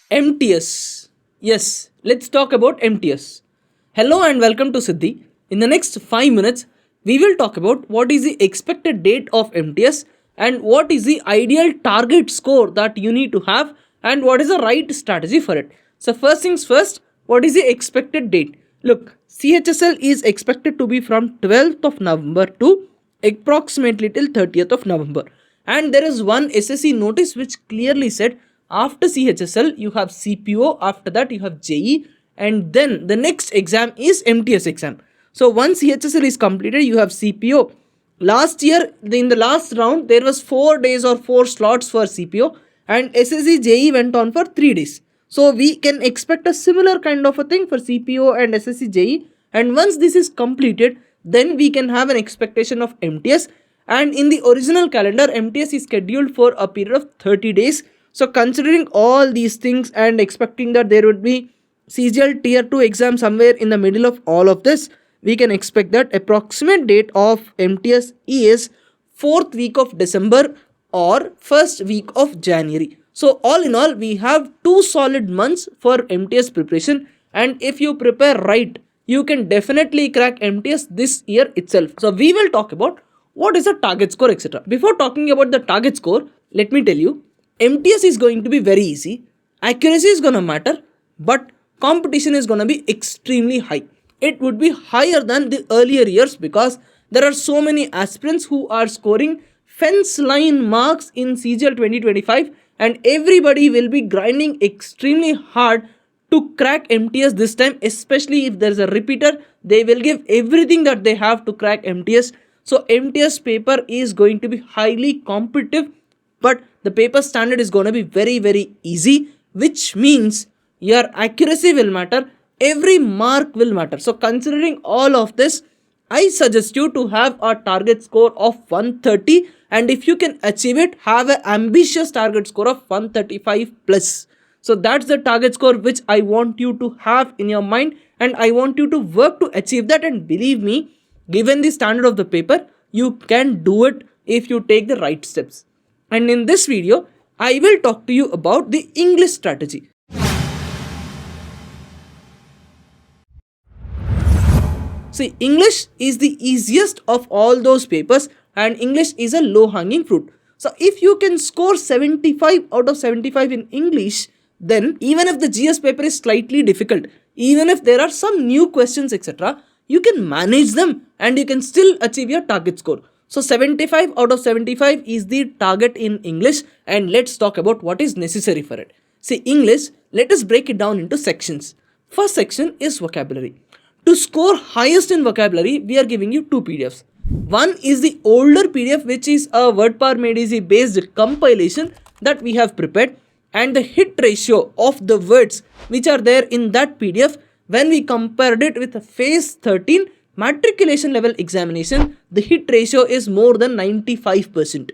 MTS. Yes, let's talk about MTS. Hello and welcome to Siddhi. In the next 5 minutes, we will talk about what is the expected date of MTS and what is the ideal target score that you need to have and what is the right strategy for it. So, first things first, what is the expected date? Look, CHSL is expected to be from 12th of November to approximately till 30th of November. And there is one SSC notice which clearly said after CHSL you have CPO, after that you have JE, and then the next exam is MTS exam. So once CHSL is completed, you have CPO. Last year, in the last round, there was 4 days or 4 slots for CPO, and SSC JE went on for 3 days. So we can expect a similar kind of a thing for CPO and SSC JE. And once this is completed, then we can have an expectation of MTS. And in the original calendar, MTS is scheduled for a period of 30 days. So considering all these things and expecting that there would be CGL tier 2 exam somewhere in the middle of all of this, we can expect that approximate date of MTS is 4th week of December or 1st week of January. So all in all, we have 2 solid months for MTS preparation, and if you prepare right, you can definitely crack MTS this year itself. So we will talk about what is the target score, etc. Before talking about the target score, let me tell you, MTS is going to be very easy, accuracy is gonna matter, but competition is gonna be extremely high. It would be higher than the earlier years because there are so many aspirants who are scoring fence line marks in CGL 2025, and everybody will be grinding extremely hard to crack MTS this time, especially if there is a repeater. They will give everything that they have to crack MTS. So MTS paper is going to be highly competitive, but the paper standard is going to be very easy, which means your accuracy will matter, every mark will matter. So considering all of this, I suggest you to have a target score of 130, and if you can achieve it, have an ambitious target score of 135 plus. So that's the target score which I want you to have in your mind, and I want you to work to achieve that. And believe me, given the standard of the paper, you can do it if you take the right steps. And in this video, I will talk to you about the English strategy. See, English is the easiest of all those papers, and English is a low hanging fruit. So if you can score 75 out of 75 in English, then even if the GS paper is slightly difficult, even if there are some new questions, etc., you can manage them and you can still achieve your target score. So 75 out of 75 is the target in English, and let's talk about what is necessary for it. See, English, let us break it down into sections. First section is vocabulary. To score highest in vocabulary, we are giving you 2 PDFs. One is the older PDF, which is a WordPower based compilation that we have prepared, and the hit ratio of the words which are there in that PDF, when we compared it with a phase 13 matriculation level examination, the hit ratio is more than 95%.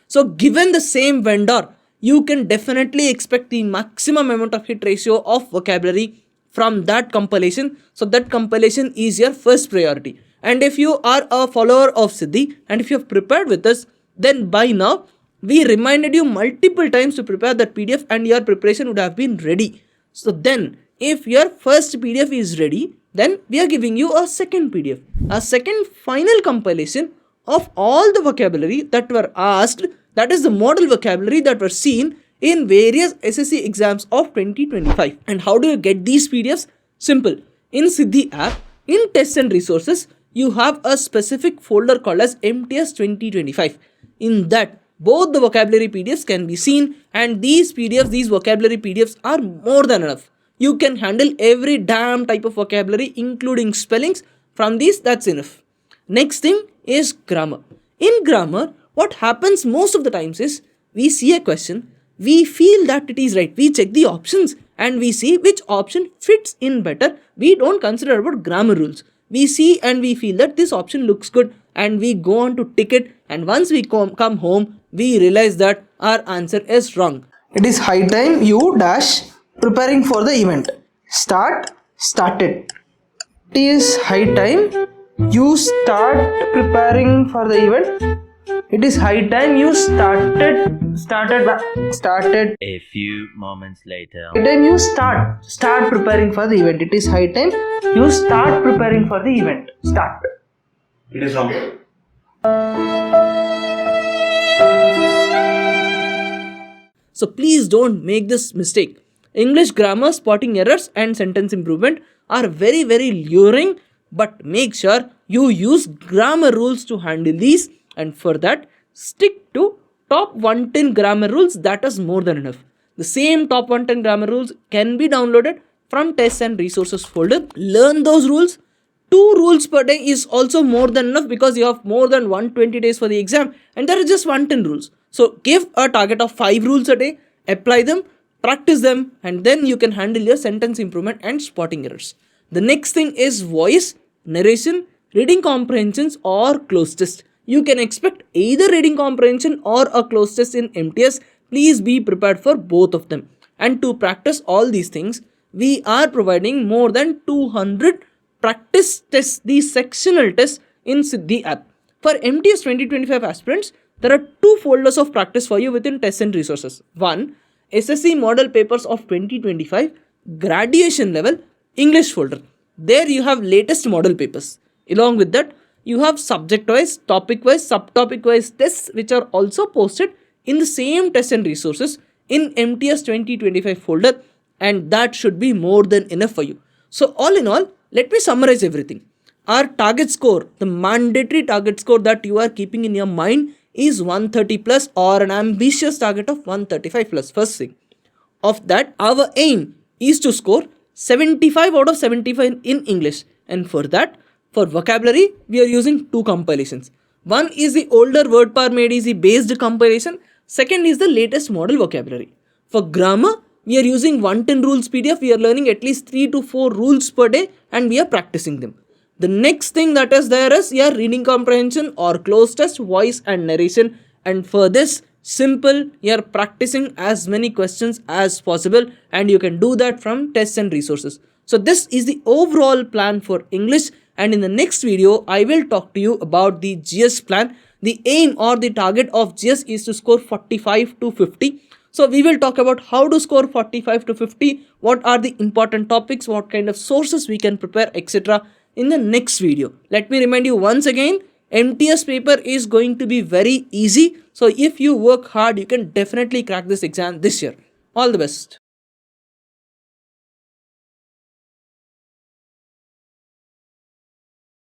So given the same vendor, you can definitely expect the maximum amount of hit ratio of vocabulary from that compilation. So that compilation is your first priority. And if you are a follower of Siddhi and if you have prepared with us, then by now we reminded you multiple times to prepare that PDF and your preparation would have been ready. So then if your first PDF is ready, then we are giving you a second PDF, a second final compilation of all the vocabulary that were asked, that is the model vocabulary that were seen in various SSC exams of 2025. And how do you get these PDFs? Simple. In Siddhi app, in tests and resources, you have a specific folder called as MTS 2025. In that, both the vocabulary PDFs can be seen, and these vocabulary PDFs are more than enough. You can handle every damn type of vocabulary, including spellings. From these, that's enough. Next thing is grammar. In grammar, what happens most of the times is, we see a question, we feel that it is right, we check the options and we see which option fits in better. We don't consider about grammar rules. We see and we feel that this option looks good and we go on to tick it, and once we come home, we realize that our answer is wrong. It is high time you dash preparing for the event. Started. It is high time you start preparing for the event. It is high time you started. A few moments later. High time you start preparing for the event. It is high time you start preparing for the event. Start. It is wrong. So please don't make this mistake. English grammar, spotting errors and sentence improvement are very luring, but make sure you use grammar rules to handle these, and for that stick to top 110 grammar rules. That is more than enough. The same top 110 grammar rules can be downloaded from tests and resources folder. Learn those rules. 2 rules per day is also more than enough because you have more than 120 days for the exam and there are just 110 rules. So give a target of 5 rules a day, apply them, practice them, and then you can handle your sentence improvement and spotting errors. The next thing is voice, narration, reading comprehensions or cloze test. You can expect either reading comprehension or a cloze test in MTS. Please be prepared for both of them. And to practice all these things, we are providing more than 200 practice tests, these sectional tests in Siddhi app. For MTS 2025 aspirants, there are 2 folders of practice for you within tests and resources. One, SSC model papers of 2025 graduation level English folder. There you have latest model papers. Along with that, you have subject wise, topic wise, subtopic wise tests which are also posted in the same tests and resources in MTS 2025 folder, and that should be more than enough for you. So all in all, let me summarize everything. Our target score, the mandatory target score that you are keeping in your mind is 130 plus or an ambitious target of 135 plus. First thing. Of that, our aim is to score 75 out of 75 in English, and for that, for vocabulary, we are using 2 compilations. One is the older word par made easy based compilation. Second is the latest model vocabulary. For grammar, we are using 110 rules PDF. We are learning at least 3 to 4 rules per day and we are practicing them. The next thing that is there is your reading comprehension or cloze test, voice and narration. And for this, simple, you are practicing as many questions as possible and you can do that from tests and resources. So this is the overall plan for English, and in the next video, I will talk to you about the GS plan. The aim or the target of GS is to score 45 to 50. So we will talk about how to score 45 to 50, what are the important topics, what kind of sources we can prepare, etc. in the next video. Let me remind you once again, MTS paper is going to be very easy. So if you work hard, you can definitely crack this exam this year. All the best.